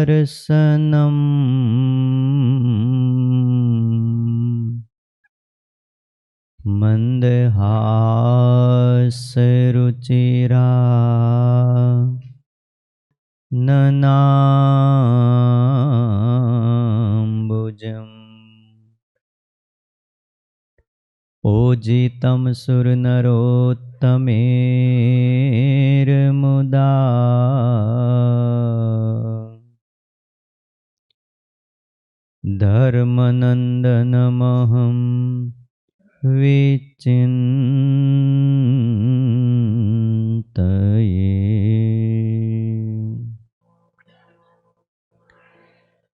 दर्शनम् मन्दहासरुचिरा ननाम्बुजम् पूजितं सुरनरोत्तमेर्मुदा धर्मनन्दनमहं विचिन्तये।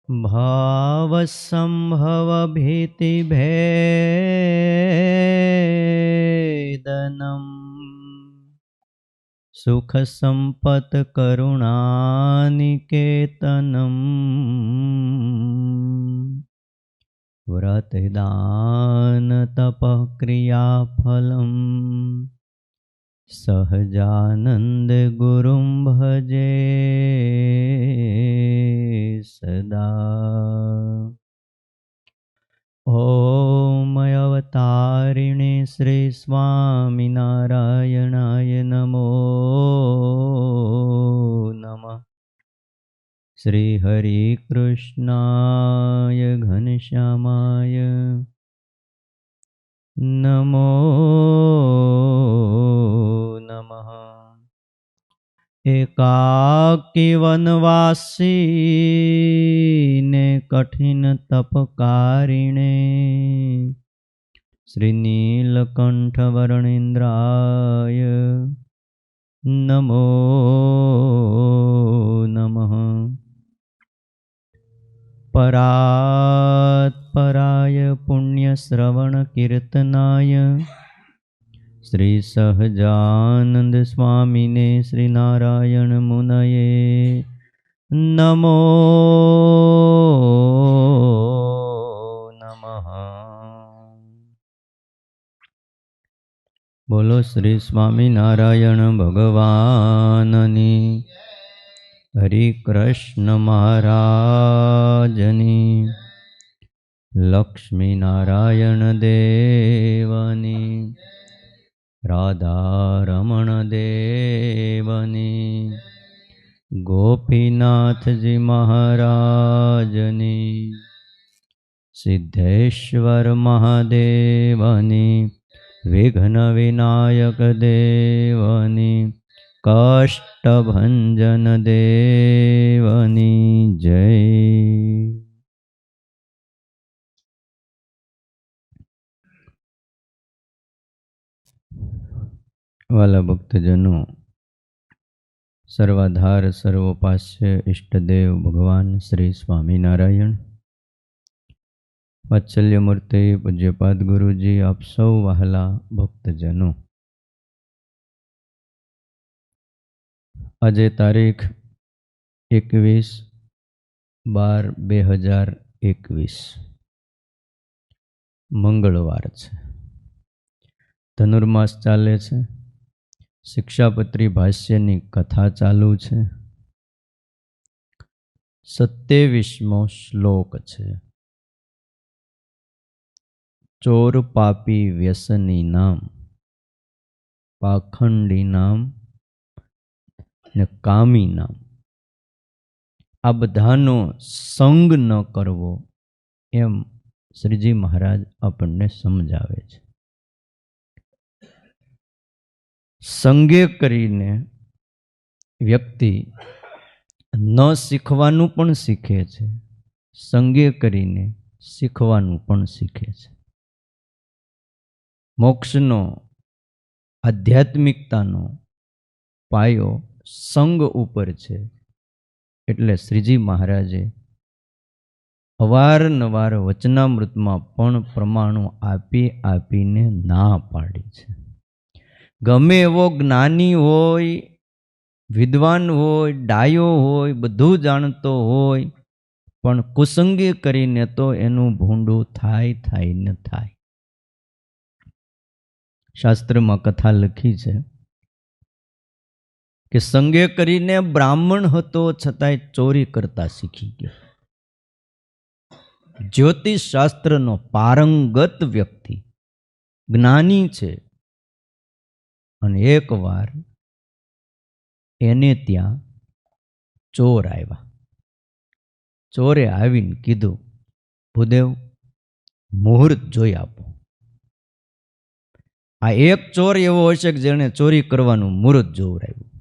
भावसंभवभीतिभेदनम् सुखसम्पत्करुणानिकेतनम् व्रतदानतपक्रियाफलम् सहजानन्दगुरुं भजे सदा। ॐ अवतारिणे श्री स्वामिनारायणाय नमो नमः। श्री हरि कृष्णाय घनश्यामाय नमो नमः। एकाकी वनवासी ने कठिन तपकारिणे श्री नीलकंठ वरणेन्द्राय नमो नमः। परात्पराय पुण्यश्रवण कीर्तनाय श्री सहजानंद स्वामिने श्री नारायण मुनये नमो नमः। बोलो श्री स्वामिनारायण भगवाननी, हरि कृष्ण महाराजनी, लक्ष्मी नारायण देवनी, राधा रमण देवनी, गोपीनाथ जी महाराजनी, सिद्धेश्वर महादेवनी, विघ्न विनायक देवनी, कष्टभंजन देवनी जय। वाला भक्तजनों, सर्वाधार सर्वोपास्य इष्टदेव भगवान श्री स्वामीनारायण, वात्सल्य मूर्ति पूज्यपाद गुरुजी, आप सौ वहाला भक्तजनों, आज तारीख 21/12/2021 मंगलवार है। धनुर्मास चाले छे। शिक्षापत्री भाष्यनी कथा चालू है। 27मो श्लोक है। चोर पापी व्यसनी नाम, पाखंडी नाम ने कामी नाम, आ बधानो संग न करवो एम श्रीजी महाराज आपने समझावे छे। संगे करीने व्यक्ति न शीखवानुं पण शीखे छे, संगे करीने शीखवानुं पण शीखे छे। मोक्षनो, आध्यात्मिकतानो पायो संग उपर छे। एटले श्रीजी महाराजे अवारनवार वचनामृतमां पण प्रमाणो आपी आपीने ना पाड़ी छे। गमे एवो ज्ञानी होय, विद्वान होय, डायो होय, बधुं जाणतो होय, पण कुसंगी करीने तो एनुं भूंडुं थाय न थाय। शास्त्र में कथा लखी है કે સંગે કરીને બ્રાહ્મણ હતો છતાંય ચોરી કરતા શીખી ગયો. જ્યોતિષ શાસ્ત્રનો પારંગત વ્યક્તિ, જ્ઞાની છે, અને એકવાર એને ત્યાં ચોર આવ્યા. ચોરે આવીને કીધું, ભૂદેવ મુહૂર્ત જોઈ આપો. આ એક ચોર એવો હશે કે જેણે ચોરી કરવાનું મુહૂર્ત જોવરાવ્યું.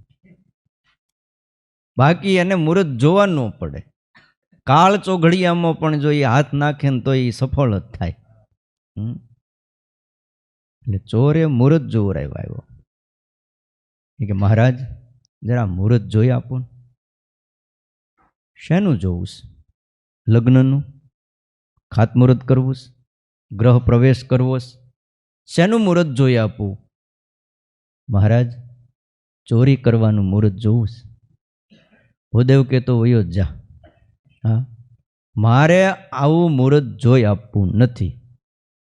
બાકી એને મુહૂર્ત જોવા ન પડે. કાળ ચોઘડિયામાં પણ જો એ હાથ નાખે ને તો એ સફળ જ થાય. એટલે ચોરે મુહૂર્ત જોવરાવ્યો. આવ્યો કે મહારાજ જરા મુહૂર્ત જોઈ આપો. શેનું જોવું છે? લગ્નનું? ખાતમુહૂર્ત કરવું છે? ગ્રહ પ્રવેશ કરવો છે? શેનું મુહૂર્ત જોઈ આપું? મહારાજ ચોરી કરવાનું મુહૂર્ત જોવું છે. ભૂદેવ કહેતો વયો જા. હા, મારે આવું મુહૂર્ત જોઈ આપવું નથી.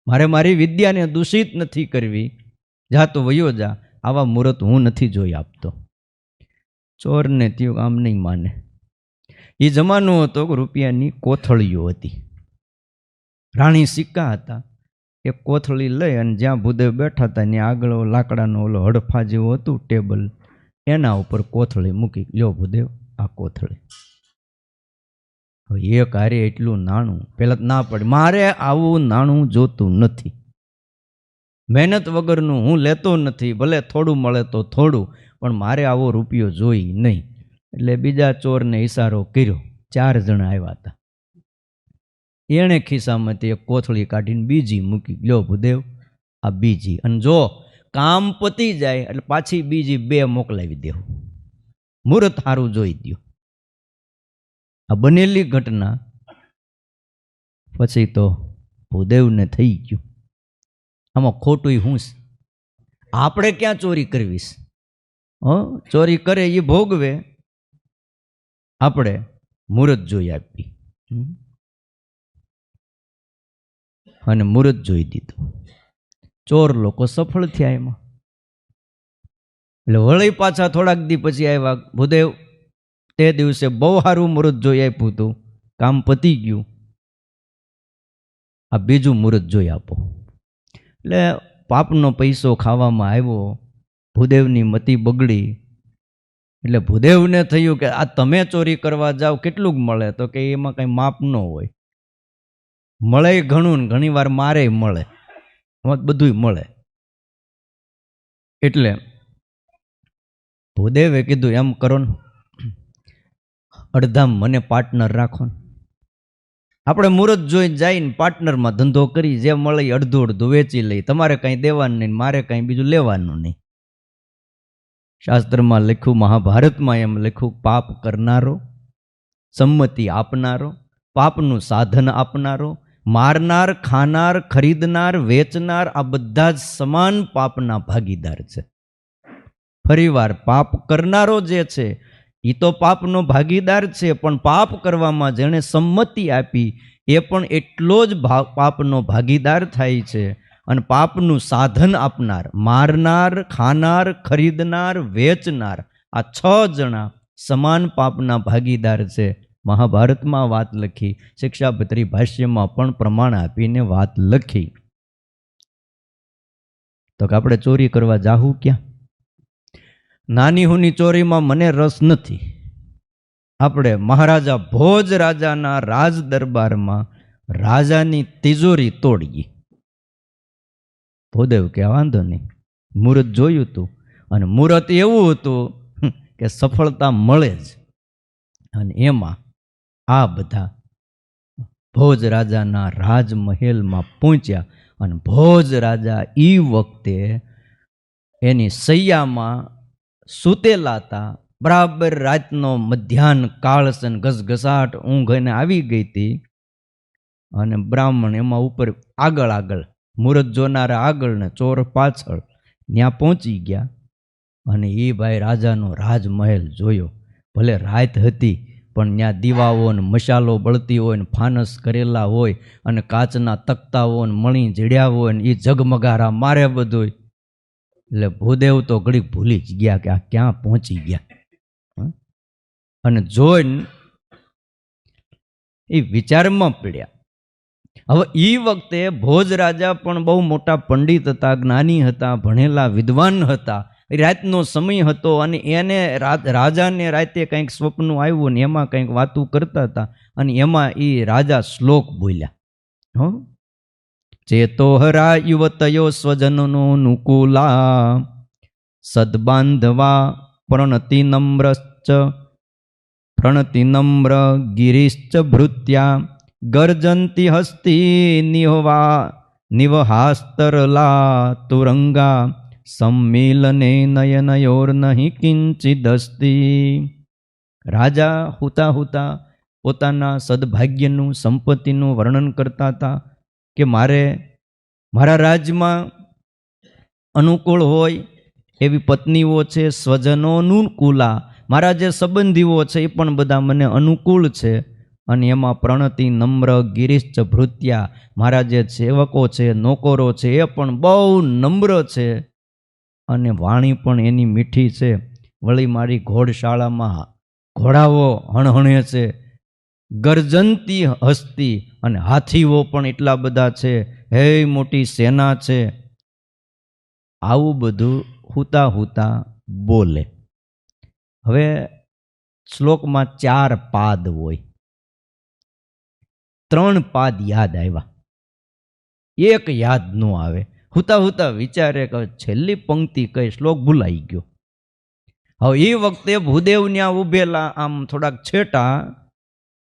મારે મારી વિદ્યાને દૂષિત નથી કરવી. જા તો વયો જા, આવા મુહૂર્ત હું નથી જોઈ આપતો. ચોરને થયું આમ નહીં માને. એ જમાનો હતો કે રૂપિયાની કોથળીઓ હતી, રાણી સિક્કા હતા. એક કોથળી લઈ અને જ્યાં ભૂદેવ બેઠા હતા ત્યાં આગળ લાકડાનો ઓલો હડફા જેવું હતું ટેબલ, એના ઉપર કોથળી મૂકી. લ્યો ભૂદેવ આ કોથળી. હવે એક હારે એટલું નાણું, પેલા ના પડે, મારે આવું નાણું જોતું નથી. મહેનત વગરનું હું લેતો નથી, ભલે થોડું મળે તો થોડું, પણ મારે આવો રૂપિયો જોઈ નહીં. એટલે બીજા ચોરને ઈશારો કર્યો. 4 જણા આવ્યા હતા. એણે ખિસ્સામાંથી એક કોથળી કાઢીને બીજી મૂકી. લ્યો ભૂદેવ આ બીજી, અને જો કામ પતી જાય એટલે પાછી બીજી 2 મોકલાવી દેવું. મુહૂર્ત સારું જોઈ દો. આ બનેલી ઘટના પછી તો ભૂદેવને થઈ ગયું આમાં ખોટું હું છે? આપણે ક્યાં ચોરી કરવીશ? ચોરી કરે એ ભોગવે, આપણે મુહૂર્ત જોઈ આપી. અને મુહૂર્ત જોઈ દીધું. ચોર લોકો સફળ થયા એમાં. એટલે વળી પાછા થોડાક દી પછી આવ્યા. ભૂદેવ તે દિવસે બહુ સારું મુહૂર્ત જોઈ આપ્યું હતું, કામ પતી ગયું, આ બીજું મુહૂર્ત જોઈ આપો. એટલે પાપનો પૈસો ખાવામાં આવ્યો. ભૂદેવની મતિ બગડી. એટલે ભૂદેવને થયું કે આ તમે ચોરી કરવા જાઓ કેટલું મળે? તો કે એમાં કંઈ માપ ન હોય. મળે ઘણું ને ઘણી વાર મારે મળે, બધું મળે. એટલે ભૂદેવે કીધું એમ કરો ને, અડધા મને પાર્ટનર રાખો ને. આપણે મુહૂર્ત જોઈ જઈને પાર્ટનરમાં ધંધો કરી, જે મળે અડધું અડધું વેચી લઈ. તમારે કંઈ દેવાનું નહીં, મારે કંઈ બીજું લેવાનું નહીં. શાસ્ત્રમાં લખ્યું, મહાભારતમાં એમ લખ્યું, પાપ કરનારો, સંમતિ આપનારો, પાપનું સાધન આપનારો, મારનાર, ખાનાર, ખરીદનાર, વેચનાર, આ બધા જ સમાન પાપના ભાગીદાર છે. ફરીવાર પાપ કરનારો જે છે એ તો પાપનો ભાગીદાર છે, પણ પાપ કરવામાં જેણે સંમતિ આપી એ પણ એટલો જ પાપનો ભાગીદાર થાય છે. અને પાપનું સાધન આપનાર, મારનાર, ખાનાર, ખરીદનાર, વેચનાર, આ 6 જણા સમાન પાપના ભાગીદાર છે. મહાભારતમાં વાત લખી, શિક્ષાપત્રી ભાષ્યમાં પણ પ્રમાણ આપીને વાત લખી. તો કે આપણે ચોરી કરવા જાહું ક્યાં? નાની હુની ચોરીમાં મને રસ નથી. આપણે મહારાજા ભોજ રાજાના રાજ દરબારમાં રાજાની તિજોરી તોડીએ. ભૂદેવ કે વાંધો નહીં. મુહૂર્ત જોયું હતું, અને મુહૂર્ત એવું હતું કે સફળતા મળે જ. અને એમાં આ બધા ભોજ રાજાના રાજમહેલમાં પહોંચ્યા. અને ભોજ રાજા એ વખતે એની સૈયામાં સૂતેલા હતા. બરાબર રાતનો મધ્યાહન કાળ છે, ઘસઘસાટ ઊંઘ એને આવી ગઈ હતી. અને બ્રાહ્મણ એમાં ઉપર આગળ મુહૂર્ત જોનારા આગળ ને ચોર પાછળ ત્યાં પહોંચી ગયા. અને એ ભાઈ રાજાનો રાજમહેલ જોયો. ભલે રાત હતી પણ ત્યાં દીવાઓ ને મશાલો બળતી હોય ને ફાનસ કરેલા હોય અને કાચના તકતાઓ ને મણી જડ્યા હોય ને એ ઝગમગારા મારે બધું. એટલે ભૂદેવ તો ઘડીક ભૂલી જ ગયા કે આ ક્યાં પહોંચી ગયા. અને જોઈને એ વિચારમાં પડ્યા. હવે એ વખતે ભોજ રાજા પણ બહુ મોટા પંડિત હતા, જ્ઞાની હતા, ભણેલા વિદ્વાન હતા. રાતનો સમય હતો અને એને રાજાને રાતે કંઈક સ્વપ્ન આવ્યું ને એમાં કંઈક વાતું કરતા હતા અને એમાં એ રાજા શ્લોક બોલ્યા. હો, ચેતોહરા યુવતયો સ્વજનનો નુકુલા સદબાંધવા પ્રણતિ નમ્ર ગિરીશ્ચ ભૃત્યા ગર્જંતી હસ્તી નિવહાસ્તરલા તુરંગા સંમિલને નયનયોર નહીં કિંચિદસ્તી. રાજા હુતા હુતા પોતાના સદભાગ્યનું, સંપત્તિનું વર્ણન કરતા હતા કે મારા રાજ્યમાં અનુકૂળ હોય એવી પત્નીઓ છે, સ્વજનોનુકૂલા, મારા જે સંબંધીઓ છે એ પણ બધા મને અનુકૂળ છે. અને એમાં પ્રણતિ નમ્ર ગિરીશ્ચ ભૃત્યા, મારા જે સેવકો છે, નોકરો છે એ પણ બહુ નમ્ર છે અને વાણી પણ એની મીઠી છે. વળી મારી ઘોડશાળામાં ઘોડાઓ હણહણે છે, ગર્જંતી હસ્તી, અને હાથીઓ પણ એટલા બધા છે, હે મોટી સેના છે. આવું બધું હુતા હુતા બોલે. હવે શ્લોકમાં 4 પાદ હોય, 3 પાદ યાદ આવ્યા, એક યાદ ન આવે. હુતા હુતા વિચારે કે છેલ્લી પંક્તિ કઈ, શ્લોક ભૂલાઈ ગયો. હવે એ વખતે ભૂદેવ ત્યાં ઉભેલા, આમ થોડાક છેટા,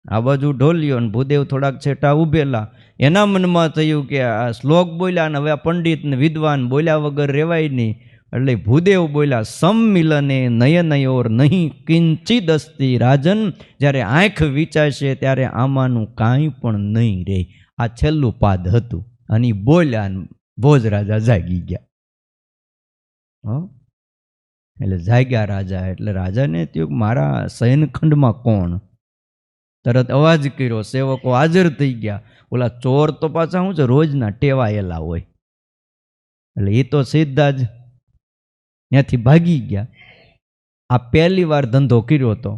આ બાજુ ઢોલ્યો ને ભૂદેવ થોડાક છેટા ઉભેલા. એના મનમાં થયું કે આ શ્લોક બોલ્યા ને હવે આ પંડિત ને વિદ્વાન બોલ્યા વગર રેવાય નહીં. એટલે ભૂદેવ બોલ્યા, સંમિલને નયનયોર નહીં કિંચિદસ્તી. રાજન, જ્યારે આંખ વિચારશે ત્યારે આમાંનું કાંઈ પણ નહીં રહે. આ છેલ્લું પાદ હતું અને બોલ્યા ને ભોજ રાજા જાગી ગયા. એટલે જાગ્યા રાજા, એટલે રાજાને થયું મારા શયનખંડમાં કોણ? તરત અવાજ કર્યો, સેવકો હાજર થઈ ગયા. ઓલા ચોર તો પાછા શું છે, રોજના ટેવાયેલા હોય, એટલે એ તો સીધા જ ત્યાંથી ભાગી ગયા. આ પહેલી વાર ધંધો કર્યો હતો,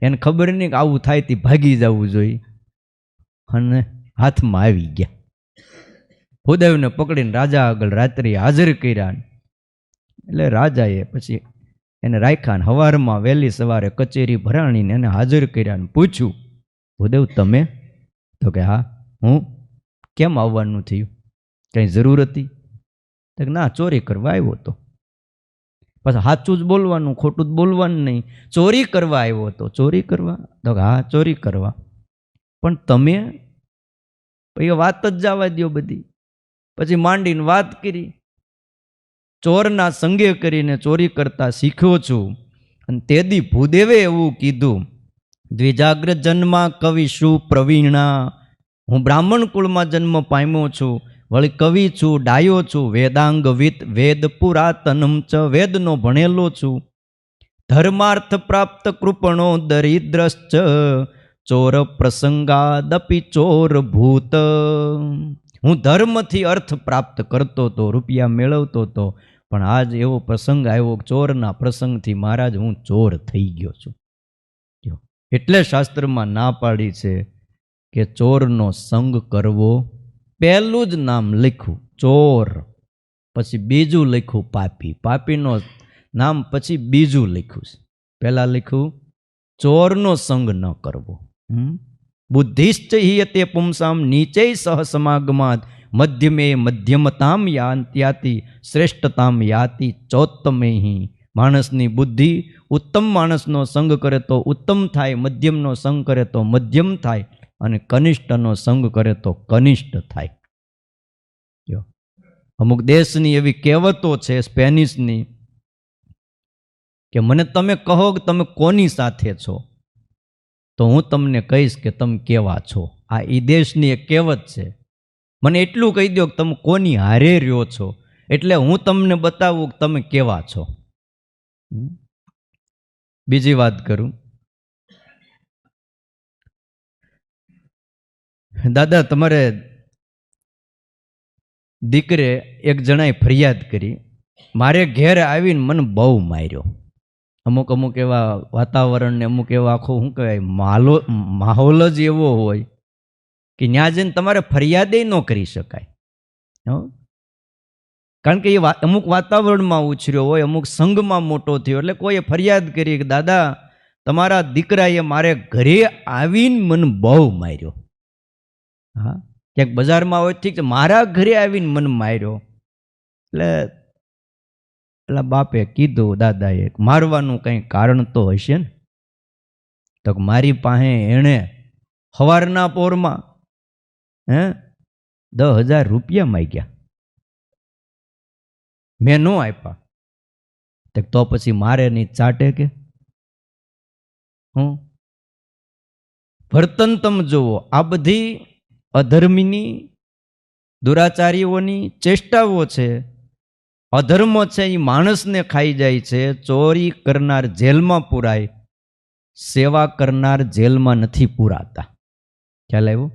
એને ખબર નહીં કે આવું થાય તે ભાગી જવું જોઈએ, અને હાથમાં આવી ગયા. ભૂદેવને પકડીને રાજા આગળ રાત્રિ હાજર કર્યા. એટલે રાજાએ પછી એને રાખ્યા ને સવારમાં વહેલી સવારે કચેરી ભરાણીને એને હાજર કર્યા ને પૂછ્યું, ભૂદેવ તમે? તો કે હા, હું. કેમ આવવાનું થયું? કંઈ જરૂર હતી? તો કે ના, ચોરી કરવા આવ્યો હતો. પછી સાચું જ બોલવાનું, ખોટું જ બોલવાનું નહીં. ચોરી કરવા આવ્યો હતો. ચોરી કરવા? તો કે હા, ચોરી કરવા. પણ તમે? પછી વાત જ જવા દો બધી. પછી માંડીને વાત કરી, ચોરના સંગે કરીને ચોરી કરતા શીખ્યો છું. અને તેદી ભૂદેવે એવું કીધું, દ્વિજાગ્ર જન્મા કવિ શું પ્રવીણા. હું બ્રાહ્મણ કુળમાં જન્મ પામ્યો છું, વળી કવિ છું, ડાયો છું, વેદાંગવિત, વેદ પુરાતનમ ચ, વેદનો ભણેલો છું. ધર્માર્થ પ્રાપ્ત કૃપણો દરિદ્રશ્ચ, ચોર પ્રસંગાદપી ચોર ભૂત. હું ધર્મથી અર્થ પ્રાપ્ત કરતો હતો, રૂપિયા મેળવતો હતો, પણ આજ એવો પ્રસંગ આવ્યો, ચોરના પ્રસંગથી મહારાજ હું ચોર થઈ ગયો છું. એટલે શાસ્ત્રમાં ના પાડી છે કે ચોરનો સંગ કરવો. પહેલું જ નામ લખ્યું ચોર, પછી બીજું લખ્યું પાપી, પાપીનો નામ પછી બીજું લખ્યું છે. પહેલા લખ્યું ચોરનો સંગ ન કરવો. બુદ્ધિશ્ચ હિયતે પુંસામ નીચે સહ સમાગમાત, મધ્યમે મધ્યમતામ યાતિ, શ્રેષ્ઠતામ યાતિ ચોત્તમે. માણસની બુદ્ધિ ઉત્તમ માણસનો સંગ કરે તો ઉત્તમ થાય, મધ્યમનો સંગ કરે તો મધ્યમ થાય, અને કનિષ્ઠનો સંગ કરે તો કનિષ્ઠ થાય. અમુક દેશની એવી કહેવતો છે, સ્પેનિશની, કે મને તમે કહો કે તમે કોની સાથે છો, તો હું તમને કહીશ કે તમે કેવા છો. આ એ દેશની એક કહેવત છે. મને એટલું કહી દો કે તમે કોની હારે રહ્યો છો, એટલે હું તમને બતાવું કે તમે કેવા છો. બીજી વાત કરું, દાદા તમારે દીકરે એક જણાએ ફરિયાદ કરી મારે ઘેર આવીને મને બહુ માર્યો. અમુક અમુક એવા વાતાવરણ ને અમુક એવા આખો શું કહેવાય માહોલ જ એવો હોય કે ત્યાં જઈને તમારે ફરિયાદે ન કરી શકાય. કારણ કે એ અમુક વાતાવરણમાં ઉછર્યો હોય, અમુક સંઘમાં મોટો થયો, એટલે કોઈએ ફરિયાદ કરી કે દાદા તમારા દીકરાએ મારે ઘરે આવીને મને બહુ માર્યો. હા, ક્યાંક બજારમાં હોય ઠીક છે, મારા ઘરે આવીને મને માર્યો. એટલે પેલા બાપે કીધું દાદાએ મારવાનું કંઈ કારણ તો હશે ને. તો મારી પાસે એણે સવારના પોરમાં 10,000 રૂપિયા માંગ્યા, મેં ન આપ્યા. તો પછી મારે નહીં ચાટે કે હું વર્તન તમે જુઓ. આ બધી અધર્મીની દુરાચારીઓની ચેષ્ટાઓ છે. અધર્મ છે એ માણસને ખાઈ જાય છે. ચોરી કરનાર જેલમાં પૂરાય, સેવા કરનાર જેલમાં નથી પૂરાતા. ખ્યાલ આવ્યો?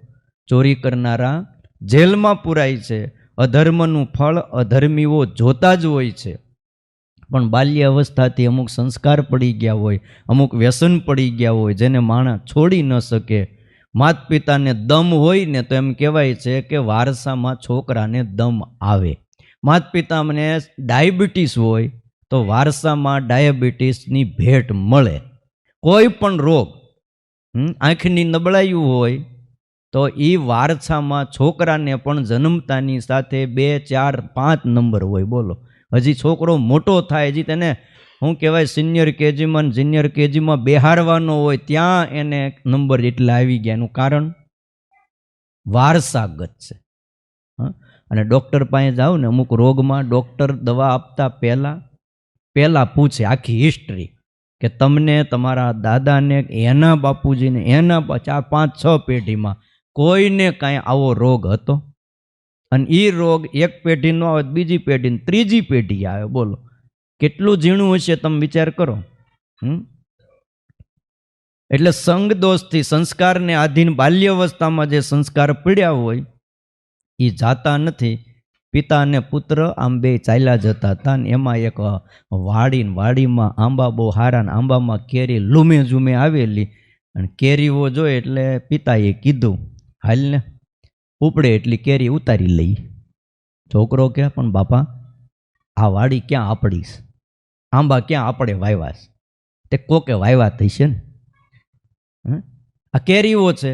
ચોરી કરનારા જેલમાં પૂરાય છે. અધર્મનું ફળ અધર્મીઓ જોતા જ હોય છે. પણ બાલ્ય અવસ્થાથી અમુક સંસ્કાર પડી ગયા હોય, અમુક વ્યસન પડી ગયા હોય, જેને માણસ છોડી ન શકે. માત પિતાને દમ હોય ને તો એમ કહેવાય છે કે વારસામાં છોકરાને દમ આવે. માત પિતાને ડાયાબિટીસ હોય તો વારસામાં ડાયાબિટીસની ભેટ મળે. કોઈ પણ રોગ, આંખની નબળાઈ હોય તો એ વારસામાં છોકરાને પણ જન્મતાની સાથે 2, 4, 5 નંબર હોય. બોલો, હજી છોકરો મોટો થાય, હજી તેને શું કહેવાય સિનિયર કેજીમાં જુનિયર કેજીમાં બેહારવાનો હોય ત્યાં એને નંબર એટલા આવી ગયા. એનું કારણ વારસાગત છે. અને ડૉક્ટર પાસે જાઓ ને અમુક રોગમાં ડૉક્ટર દવા આપતા પહેલાં પૂછે આખી હિસ્ટ્રી કે તમને તમારા દાદાને, એના બાપુજીને, એના 4, 5, 6 પેઢીમાં કોઈને કાંઈ આવો રોગ હતો? અને એ રોગ એક પેઢી નો આવે, બીજી પેઢી, ત્રીજી પેઢી આવે. બોલો કેટલું ઝીણું હશે, તમે વિચાર કરો. એટલે સંગ દોષથી સંસ્કારને આધીન બાલ્યાવસ્થામાં જે સંસ્કાર પડ્યા હોય એ જાતા નથી. પિતા અને પુત્ર આમ બે ચાલ્યા જતા હતા ને એમાં એક વાડીમાં આંબા બહુ હારા ને આંબામાં કેરી લૂમે ઝૂમે આવેલી. અને કેરીઓ જોઈ એટલે પિતાએ કીધું હાલ ને ઉપડે એટલી કેરી ઉતારી લઈ. છોકરો કે પણ બાપા આ વાડી ક્યાં આપડીશ, આંબા ક્યાં આપણે વાવ્યા છે? તે કોકે વાવ્યા થઈ છે ને, આ કેરીઓ છે,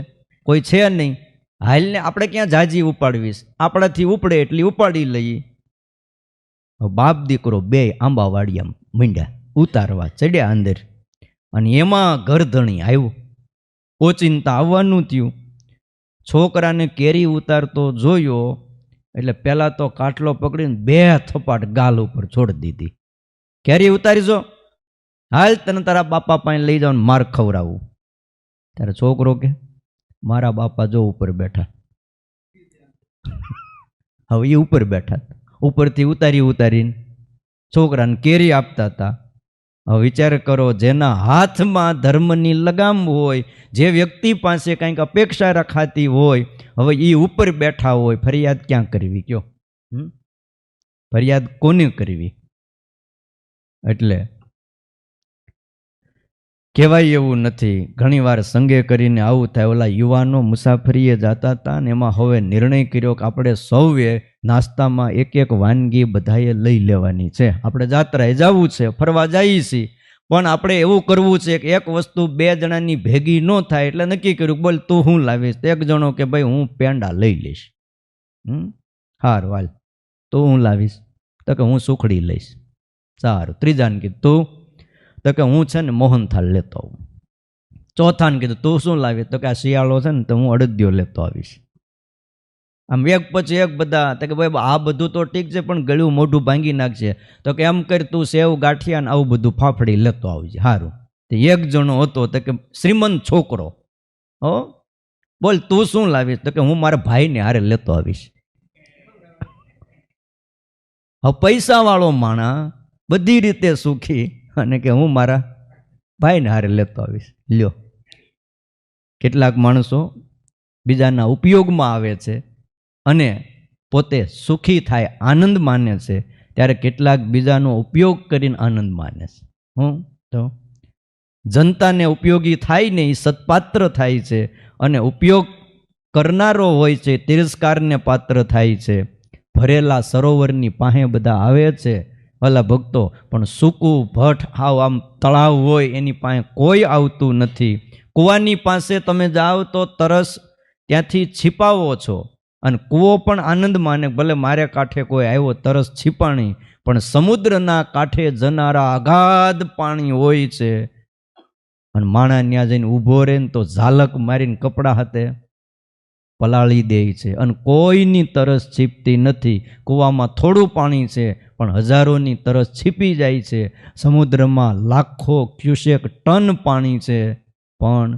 કોઈ છે નહીં. હાલ ને આપણે ક્યાં જાજી ઉપાડવીશ, આપણાથી ઉપડે એટલી ઉપાડી લઈએ. બાપ દીકરો બે આંબા વાડિયા મીંડ્યા ઉતારવા ચડ્યા અંદર. અને એમાં ઘરધણી આવ્યું, ઓચિંતા આવવાનું થયું. છોકરાને કેરી ઉતારતો જોયો એટલે પહેલાં તો કાટલો પકડીને 2 થપાટ ગાલ ઉપર છોડી દીધી. કેરી ઉતારીશો, હાલ તને તારા બાપા પાસે લઈ જાવ, માર ખવડાવું. ત્યારે છોકરો કે મારા બાપા જો ઉપર બેઠા. હવે એ ઉપર બેઠા, ઉપરથી ઉતારીને છોકરાને કેરી આપતા હતા. હવે વિચાર કરો, જેના હાથમાં ધર્મની લગામ હોય, જે વ્યક્તિ પાસે કંઈક અપેક્ષા રખાતી હોય, હવે એ ઉપર બેઠા હોય, ફરિયાદ ક્યાં કરવી કયો? ફરિયાદ કોને કરવી? એટલે કહેવાય એવું નથી. ઘણીવાર સંગે કરીને આવું થાય. ઓલા યુવાનો મુસાફરીએ જતા હતા ને એમાં હવે નિર્ણય કર્યો કે આપણે સૌએ નાસ્તામાં એક વાનગી બધાએ લઈ લેવાની છે. આપણે જાત્રાએ જવું છે, ફરવા જઈએ છીએ, પણ આપણે એવું કરવું છે કે એક વસ્તુ 2 જણાની ભેગી ન થાય. એટલે નક્કી કર્યું, બોલ તું હું લાવીશ? એક જણો કે ભાઈ હું પેંડા લઈ લઈશ. સારું હાલ, તું હું લાવીશ? તો કે હું સુખડી લઈશ. સારું. ત્રીજાને કીધું તું? તો કે હું છે ને મોહનથાળ લેતો આવું. ચોથાને કીધું તું શું લાવીશ? તો કે આ શિયાળો છે ને તો હું અડદિયો લેતો આવીશ. આમ એક પછી એક બધા. તો કે ભાઈ આ બધું તો ઠીક છે પણ ગળ્યું મોઢું ભાંગી નાખશે. તો કે એમ કરી તું સેવ ગાંઠિયા ને આવું બધું ફાફડી લેતો આવજે. સારું. તો એક જણો હતો તો કે શ્રીમંત છોકરો, હો બોલ તું શું લાવીશ? તો કે હું મારા ભાઈને હારે લેતો આવીશ. હવે પૈસા વાળો માણા બધી રીતે સુખી અને કે હું મારા ભાઈને હારે લેતો આવીશ. લ્યો, કેટલાક માણસો બીજાના ઉપયોગમાં આવે છે અને પોતે સુખી થાય, આનંદ માને છે. ત્યારે કેટલાક બીજાનો ઉપયોગ કરીને આનંદ માને છે. તો જનતાને ઉપયોગી થાય ને એ સત્પાત્ર થાય છે, અને ઉપયોગ કરનારો હોય છે તિરસ્કારને પાત્ર થાય છે. ભરેલા સરોવરની પાસે બધા આવે છે ભલા ભક્તો, પણ સૂકું ભઠ હાવ આમ તળાવ હોય એની પાસે કોઈ આવતું નથી. કૂવાની પાસે તમે જાઓ તો તરસ ત્યાંથી छिपाવો છો, અને કૂવો પણ આનંદ માને ભલે મારે કાંઠે કોઈ આવ્યો તરસ छिपाણી, પણ સમુદ્રના કાંઠે જનારા અગાધ પાણી હોય છે, અને માણા ત્યાં જઈને ઊભો રહે ને તો ઝાલક મારીને કપડા હાથે પલાળી દે છે, અને કોઈની તરસ છીપતી નથી. કૂવામાં થોડું પાણી છે પણ હજારોની તરસ છીપી જાય છે. સમુદ્રમાં લાખો ક્યુસેક ટન પાણી છે પણ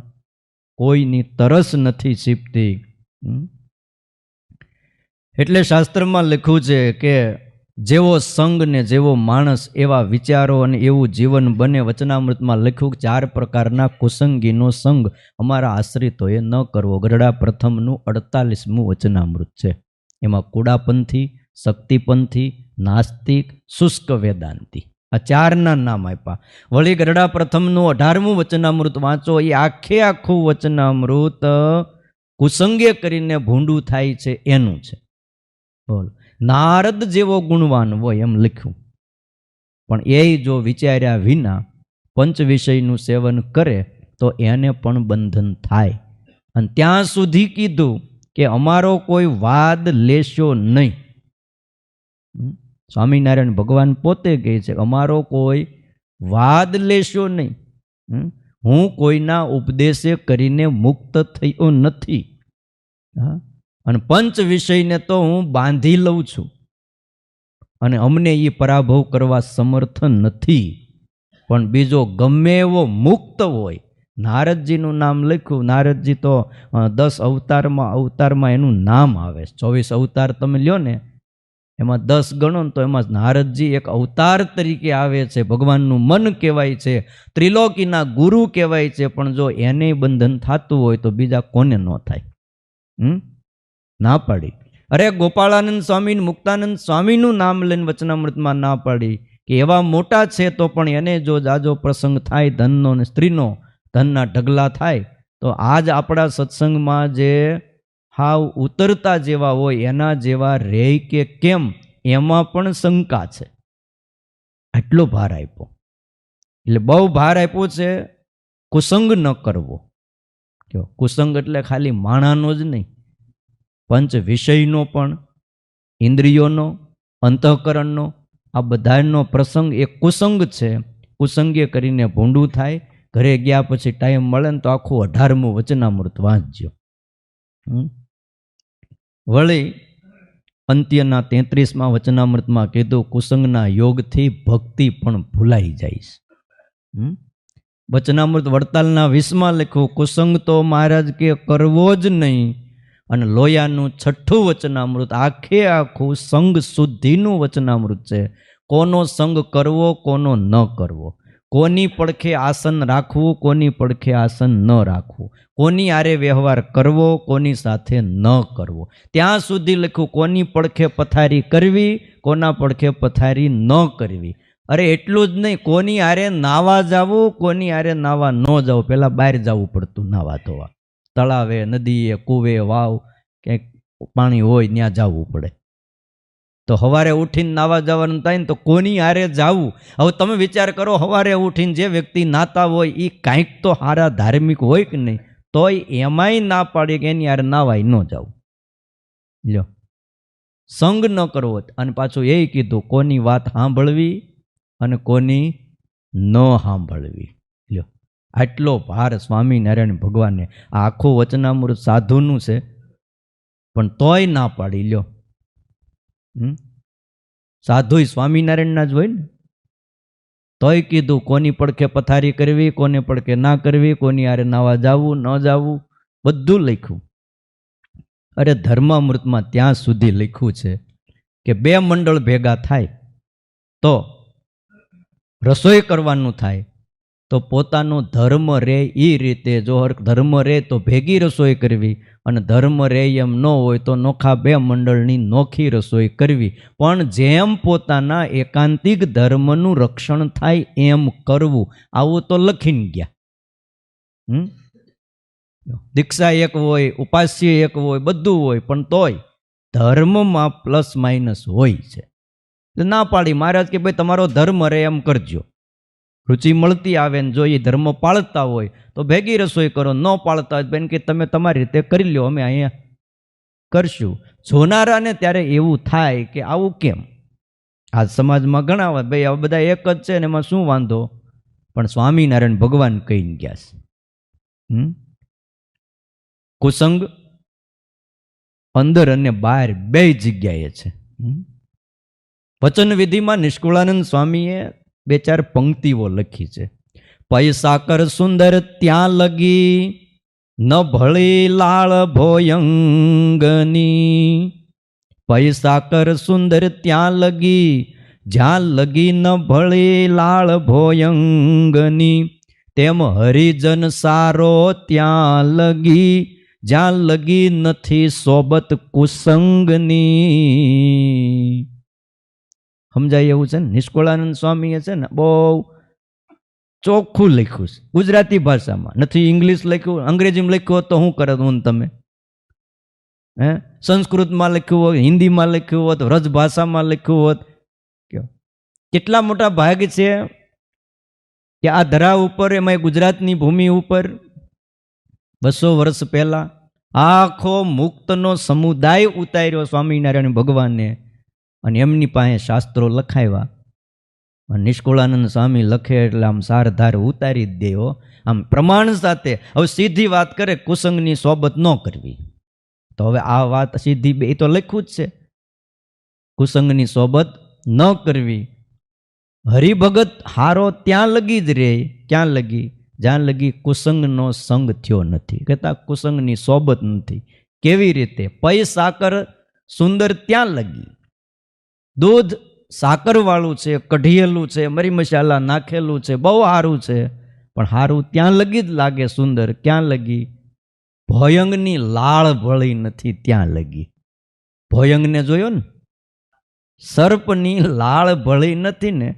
કોઈની તરસ નથી છીપતી. એટલે શાસ્ત્રમાં લખ્યું છે કે જેવો સંગ ને જેવો માણસ એવા વિચારો અને એવું જીવન બને. વચનામૃતમાં લખ્યું 4 પ્રકારના કુસંગીનો સંગ અમારા આશ્રિતોએ ન કરવો. ગરડા પ્રથમનું 48મું વચનામૃત છે. એમાં કુડાપંથી, શક્તિપંથી, નાસ્તિક, શુષ્ક વેદાંતી, આ 4ના નામ આપ્યા. વળી ગરડા પ્રથમનું 18મું વચનામૃત વાંચો. એ આખું વચનામૃત કુસંગે કરીને ભૂંડું થાય છે એનું છે. બોલ, નારદ જેવો ગુણવાન હોય એમ લખ્યું, પણ એ જો વિચાર્યા વિના પંચ વિષયનું સેવન કરે તો એને પણ બંધન થાય. અને ત્યાં સુધી કીધું કે અમારો કોઈ વાદ લેશો નહીં. સ્વામિનારાયણ ભગવાન પોતે કહે છે અમારો કોઈ વાદ લેશો નહીં. હું કોઈના ઉપદેશે કરીને મુક્ત થયો નથી, અને પંચ વિષયને તો હું બાંધી લઉં છું, અને અમને એ પરાભવ કરવા સમર્થ નથી. પણ બીજો ગમે એવો મુક્ત હોય, નારદજીનું નામ લખ્યું. નારદજી તો 10 અવતારમાં એનું નામ આવે. 24 અવતાર તમે લ્યો ને, એમાં 10 ગણો ને તો એમાં નારદજી એક અવતાર તરીકે આવે છે. ભગવાનનું મન કહેવાય છે, ત્રિલોકીના ગુરુ કહેવાય છે. પણ જો એને બંધન થતું હોય તો બીજા કોને ન થાય? ના પાડી. અરે ગોપાળાનંદ સ્વામી, મુક્તાનંદ સ્વામીનું નામ લઈને વચનામૃતમાં ના પાડી કે એવા મોટા છે તો પણ એને જો જાજો પ્રસંગ થાય ધનનો ને સ્ત્રીનો, ધનના ઢગલા થાય, તો આજ આપણા સત્સંગમાં જે હાવ ઉતરતા જેવા હોય એના જેવા રે કે કેમ, એમાં પણ શંકા છે. આટલો ભાર આપ્યો. એટલે બહુ ભાર આપ્યો છે કુસંગ ન કરવો. કુસંગ એટલે ખાલી માણાનો જ નહીં, પંચ વિષયનો પણ, ઇન્દ્રિયોનો, અંતઃકરણનો, આ બધાનો પ્રસંગ એ કુસંગ છે. કુસંગે કરીને ભૂંડું થાય. ઘરે ગયા પછી ટાઈમ મળે ને તો આખું 18મું વચનામૃત વાંચજો. વળી અંત્યના 33મા વચનામૃતમાં કીધું કુસંગના યોગથી ભક્તિ પણ ભૂલાઈ જાય છે. વચનામૃત વડતાલના 20માં લખ્યું કુસંગ તો મહારાજ કે કરવો જ નહીં. અને લોયાનું 6ઠું વચનામૃત આખું સંગ શુદ્ધિનું વચનામૃત છે. કોનો સંગ કરવો, કોનો ન કરવો, કોની પડખે આસન રાખવું, કોની પડખે આસન ન રાખવું, કોની આરે વ્યવહાર કરવો, કોની સાથે ન કરવો. ત્યાં સુધી લખ્યું કોની પડખે પથારી કરવી, કોના પડખે પથારી ન કરવી. અરે એટલું જ નહીં, કોની આરે નાવા જવું, કોની આરે નાવા ન જવું. પહેલાં બહાર જવું પડતું નાવા ધોવા, તળાવે, નદીએ, કૂવે, વાવ, ક્યાંક પાણી હોય ત્યાં જવું પડે. તો સવારે ઉઠીને નાવા જવાનું થાય ને તો કોની આરે જવું. હવે તમે વિચાર કરો, સવારે ઉઠીને જે વ્યક્તિ નાતા હોય એ કાંઈક તો સારા ધાર્મિક હોય કે નહીં, તોય એમાંય ના પાડી કે એની આરે નાવાય ન જવું. લ્યો, સંગ ન કરવો. અને પાછું એ કીધું કોની વાત સાંભળવી અને કોની ન સાંભળવી. લ્યો, આટલો ભાર સ્વામિનારાયણ ભગવાને. આ આખું વચનામૃત સાધુનું છે પણ તોય ના પાડી. લ્યો, સાધુય સ્વામિનારાયણના જ હોય ને, તોય કીધું કોની પડખે પથારી કરવી, કોને પડખે ના કરવી, કોની આરે નાવા જવું, ન જવું, બધું લખ્યું. અરે ધર્મામૃતમાં ત્યાં સુધી લખ્યું છે કે 2 મંડળ ભેગા થાય તો રસોઈ કરવાનું થાય તો પોતાનો ધર્મ રહે એ રીતે, જો ધર્મ રહે તો ભેગી રસોઈ કરવી, અને ધર્મ રહે એમ ન હોય તો નોખા બે મંડળની નોખી રસોઈ કરવી. પણ જેમ પોતાના એકાંતિક ધર્મનું રક્ષણ થાય એમ કરવું. આવું તો લખીને ગયા. દીક્ષા એક હોય, ઉપાસ્ય એક હોય, બધું હોય, પણ તોય ધર્મમાં પ્લસ માઇનસ હોય છે. ના પાડી મહારાજ કે ભાઈ તમારો ધર્મ રહે એમ કરજો. રુચિ મળતી આવે ને જો એ ધર્મ પાળતા હોય તો ભેગી રસોઈ કરો, ન પાળતા હોય બેન કે તમે તમારી રીતે કરી લો, અમે અહીંયા કરશું. જોનારાને ત્યારે એવું થાય કે આવું કેમ? આ સમાજમાં ઘણા ભાઈ આ બધા એક જ છે ને એમાં શું વાંધો? પણ સ્વામિનારાયણ ભગવાન કહીને ગયા છે કુસંગ અંદર અને બહાર બે જગ્યાએ છે. વચન વિધિમાં નિષ્કુળાનંદ સ્વામીએ 2-4 પંક્તિઓ લખી છે. પૈસા કર સુંદર ત્યાં લગી, ન ભળી લાળ ભોયંગની. પૈસા કર સુંદર ત્યાં લગી, જ્યાં લગી ન ભળી લાળ ભોયંગની. તેમ હરિજન સારો ત્યાં લગી, જ્યાં લગી નથી સોબત કુસંગની. સમજાય એવું છે ને? નિષ્કુળાનંદ સ્વામીએ છે ને બહુ ચોખ્ખું લખ્યું છે ગુજરાતી ભાષામાં, નથી ઇંગ્લિશ લખ્યું. અંગ્રેજીમાં લખ્યું હોત તો શું કરત હું તમે? સંસ્કૃતમાં લખ્યું હોત, હિન્દીમાં લખ્યું હોત, વ્રજ ભાષામાં લખ્યું હોત. કેટલા મોટા ભાગ છે કે આ ધરા ઉપર, એમાં ગુજરાતની ભૂમિ ઉપર 200 વર્ષ પહેલા આખો મુક્તનો સમુદાય ઉતાર્યો સ્વામિનારાયણ ભગવાનને, અને એમની પાસે શાસ્ત્રો લખાવ્યા. અને નિષ્કુળાનંદ સ્વામી લખે એટલે આમ સારધાર ઉતારી જ દેવો, આમ પ્રમાણ સાથે. હવે સીધી વાત કરે કુસંગની સોબત ન કરવી, તો હવે આ વાત સીધી એ તો લખ્યું જ છે, કુસંગની સોબત ન કરવી. હરિભગત હારો ત્યાં લગી જ રે, ક્યાં લગી? જ્યાં લગી કુસંગનો સંગ થયો નથી, કહેતા કુસંગની સોબત નથી. કેવી રીતે? પૈ સાકર સુંદર ત્યાં લગી. દૂધ સાકરવાળું છે, કઢિયેલું છે, મરી મસાલા નાખેલું છે, બહુ સારું છે, પણ સારું ત્યાં લગી જ લાગે સુંદર. ક્યાં લગી? ભોયંગની લાળ ભળી નથી ત્યાં લગી. ભોયંગને જોયો ને? સર્પની લાળ ભળી નથી ને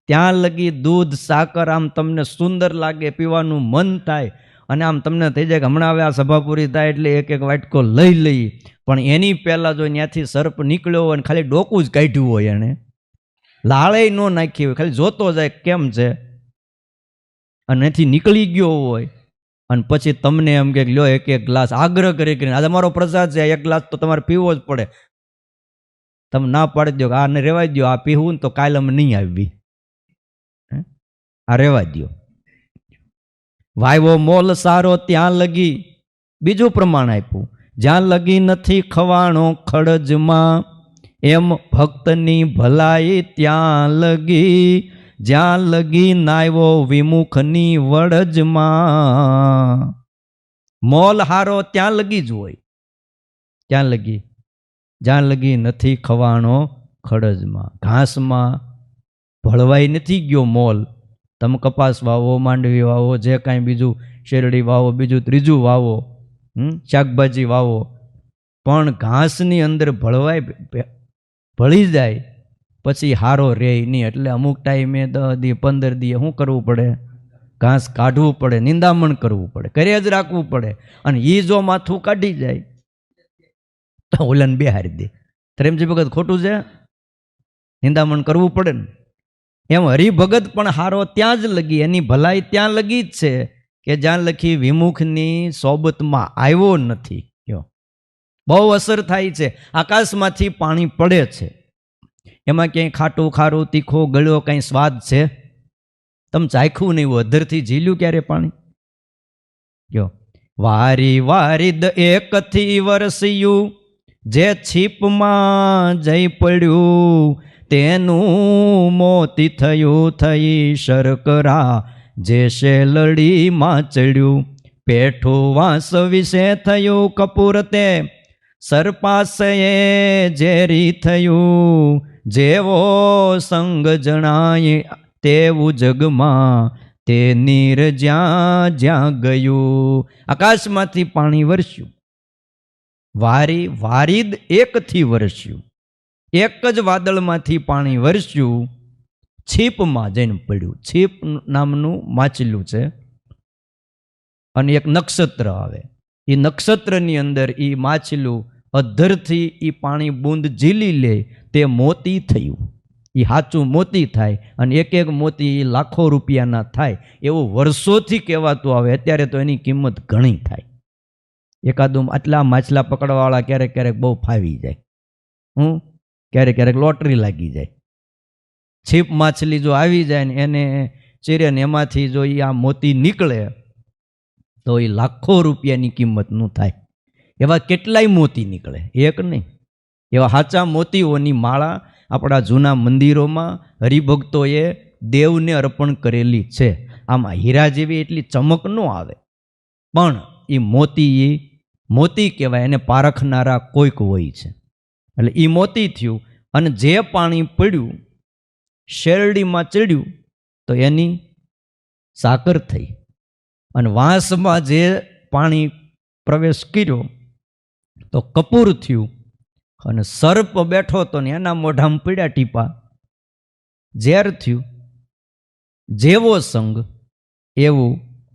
ત્યાં લગી દૂધ સાકર આમ તમને સુંદર લાગે, પીવાનું મન થાય, અને આમ તમને થઈ જાય કે હમણાં હવે આ સભા પૂરી થાય એટલે એક એક વાટકો લઈ લઈ. પણ એની પહેલાં જો ત્યાંથી સર્પ નીકળ્યો હોય ને ખાલી ડોકું જ કાઢ્યું હોય, એણે લાળે ન નાખી હોય, ખાલી જોતો જાય કેમ છે, અને એથી નીકળી ગયો હોય, અને પછી તમને એમ કે લ્યો એક એક ગ્લાસ આગ્રહ કરીને, આજે અમારો પ્રસાદ છે, એક ગ્લાસ તો તમારે પીવો જ પડે. તમે ના પાડી દો કે આ ને રેવાય દો, આ પીવું ને તો કાલે અમે નહીં આવી, આ રેવા દો. વાયવો મોલ સારો ત્યાં લગી. બીજું પ્રમાણ આપ્યું, જ્યાં લગી નથી ખવાણો ખડજમાં, એમ ભક્તની ભલાઈ ત્યાં લગી, જ્યાં લગી નાયવો વિમુખની વડજમાં. મોલ હારો ત્યાં લગી જ હોય, ત્યાં લગી, જ્યાં લગી નથી ખવાણો ખડજમાં. ઘાસમાં ભળવાઈ નથી ગયો મોલ. તમે કપાસ વાવો, માંડવી વાવો, જે કાંઈ બીજું શેરડી વાવો, બીજું ત્રીજું વાવો, શાકભાજી વાવો, પણ ઘાસની અંદર ભળી જાય પછી હારો રહે નહીં. એટલે અમુક ટાઈમે 10 દી 15 દી શું કરવું પડે? ઘાસ કાઢવું પડે, નિંદામણ કરવું પડે, ઘરે જ રાખવું પડે. અને એ જો માથું કાઢી જાય તો ઓલાને બેહારી દે. પ્રેમજી ભગત ખોટું છે? નિંદામણ કરવું પડે ને. એમ હરિભગત પણ હારો ત્યાં જ લગી, એની ભલાઈ ત્યાં લગી જ છે કે જ્યાં લખી વિમુખની સોબતમાં આવ્યો નથી. બહુ અસર થાય છે. આકાશમાંથી પાણી પડે છે, એમાં ક્યાંય ખાટું ખારું તીખો ગળ્યો કંઈ સ્વાદ છે? તમે ચાખ્યું નહીં હોય, અધરથી ઝીલ્યું ક્યારે પાણી? કયો વારી વારીદ એકથી વરસ્યું, જે છીપમાં જઈ પડ્યું, તેનું મોતી થયું થઈ શર્કરા, જે શેલડીમાં ચડ્યું. પેઠું વાસ વિશે થયું કપૂર, તે સર્પાસએ ઝેરી થયું. જેવો સંગ જણાય તેવું જગમાં, તે નીર જ્યાં જ્યાં ગયું. આકાશમાંથી પાણી વરસ્યું, વારીદ એકથી વરસ્યું, એક જ વાદળમાંથી પાણી વરસ્યું, છીપમાં જઈને પડ્યું. છીપ નામનું માછલું છે અને એક નક્ષત્ર આવે. એ નક્ષત્રની અંદર એ માછલું અધ્ધરથી એ પાણી બૂંદ ઝીલી લે, તે મોતી થયું. એ સાચું મોતી થાય અને એક એક મોતી લાખો રૂપિયાના થાય એવું વર્ષોથી કહેવાતું આવે. અત્યારે તો એની કિંમત ઘણી થાય. એકાદું આટલા માછલા પકડવાવાળા ક્યારેક ક્યારેક બહુ ફાવી જાય. ક્યારેક ક્યારેક લોટરી લાગી જાય. છીપ માછલી જો આવી જાય ને એને ચીરે ને એમાંથી જો આ મોતી નીકળે તો એ લાખો રૂપિયાની કિંમતનું થાય. એવા કેટલાય મોતી નીકળે, એક નહીં. એવા સાચા મોતીઓની માળા આપણા જૂના મંદિરોમાં હરિભક્તોએ દેવને અર્પણ કરેલી છે. આમાં હીરા જેવી એટલી ચમક ન આવે, પણ એ મોતી કહેવાય. એને પારખનારા કોઈક હોય છે. એટલે એ મોતી થયું અને જે પાણી પડ્યું શેરડીમાં ચડ્યું તો એની સાકર થઈ. અને વાંસમાં જે પાણી પ્રવેશ કર્યો તો કપૂર થયું. અને સર્પ બેઠો તો ને એના મોઢામાં પડ્યા ટીપા, ઝેર થયું. જેવો સંગ એવું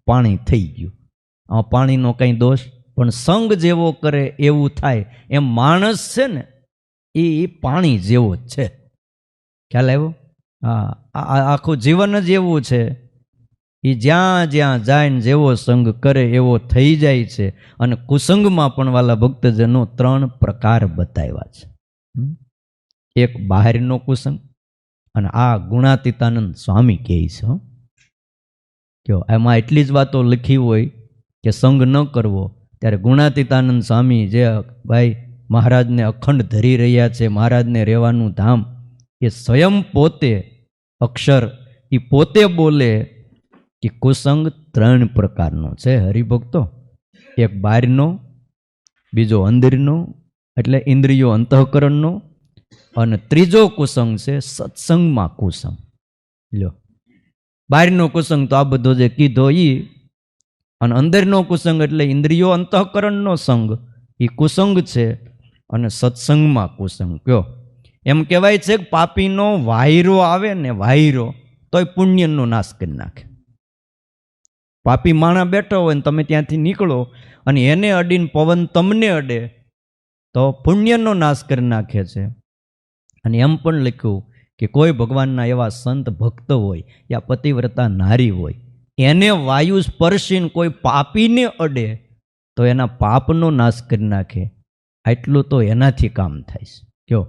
પાણી થઈ ગયું. આ પાણીનો કંઈ દોષ, પણ સંગ જેવો કરે એવું થાય. એમ માણસ છે ને એ પાણી જેવો જ છે. ખ્યાલ આવ્યો? હા, આખું જીવન જ એવું છે. એ જ્યાં જ્યાં જાય ને જેવો સંગ કરે એવો થઈ જાય છે. અને કુસંગમાં પણ વાલા ભક્તજનો 3 પ્રકાર બતાવ્યા છે. એક બહારનો કુસંગ, અને આ ગુણાતીતાનંદ સ્વામી કહે છે કે એમાં એટલી જ વાતો લખી હોય કે સંગ ન કરવો. ત્યારે ગુણાતીતાનંદ સ્વામી જે ભાઈ મહારાજને અખંડ ધરી રહ્યા છે, મહારાજને રહેવાનું ધામ, એ સ્વયં પોતે અક્ષર એ પોતે બોલે કે કુસંગ 3 પ્રકારનો છે હરિભક્તો. એક બહારનો, બીજો અંદરનો એટલે ઇન્દ્રિયો અંતઃકરણનો, અને ત્રીજો કુસંગ છે સત્સંગમાં કુસંગ. લ્યો, બહારનો કુસંગ તો આ બધો જે કીધો એ, અને અંદરનો કુસંગ એટલે ઇન્દ્રિયો અંતઃકરણનો સંગ, એ કુસંગ છે. અને સત્સંગમાં કુસંગ કયો. એમ કહેવાય છે કે પાપીનો વાયરો આવે ને, વાયરો તોય પુણ્યનો નાશ કરી નાખે. પાપી માણા બેઠો હોય ને તમે ત્યાંથી નીકળો અને એને અડીને પવન તમને અડે તો પુણ્યનો નાશ કરી નાખે છે. અને એમ પણ લખ્યું કે કોઈ ભગવાનના એવા સંત ભક્ત હોય યા પતિવ્રતા નારી હોય, એને વાયુ સ્પર્શીને કોઈ પાપીને અડે તો એના પાપનો નાશ કરી નાખે. આટલું તો એનાથી કામ થાય છે. કયો